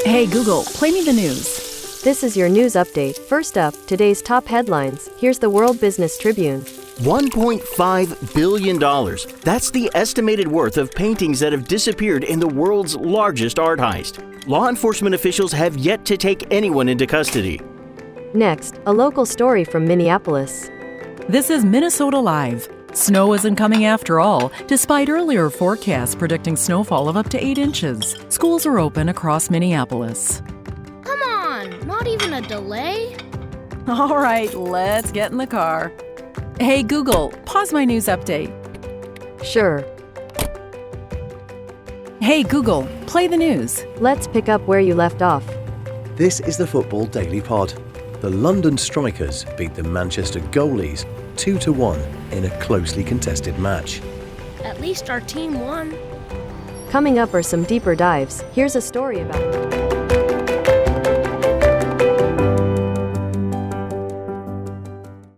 Hey Google, play me the news. This is your news update. First up, today's top headlines. Here's the World Business Tribune. $1.5 billion. That's the estimated worth of paintings that have disappeared in the world's largest art heist. Law enforcement officials have yet to take anyone into custody. Next, a local story from Minneapolis. This is Minnesota Live. Snow isn't coming after all, despite earlier forecasts predicting snowfall of up to 8 inches. Schools are open across Minneapolis. Come on, not even a delay? All right, let's get in the car. Hey Google, pause my news update. Sure. Hey Google, play the news. Let's pick up where you left off. This is the Football Daily Pod. The London Strikers beat the Manchester Goalies 2-1 in a closely contested match. At least our team won. Coming up are some deeper dives. Here's a story about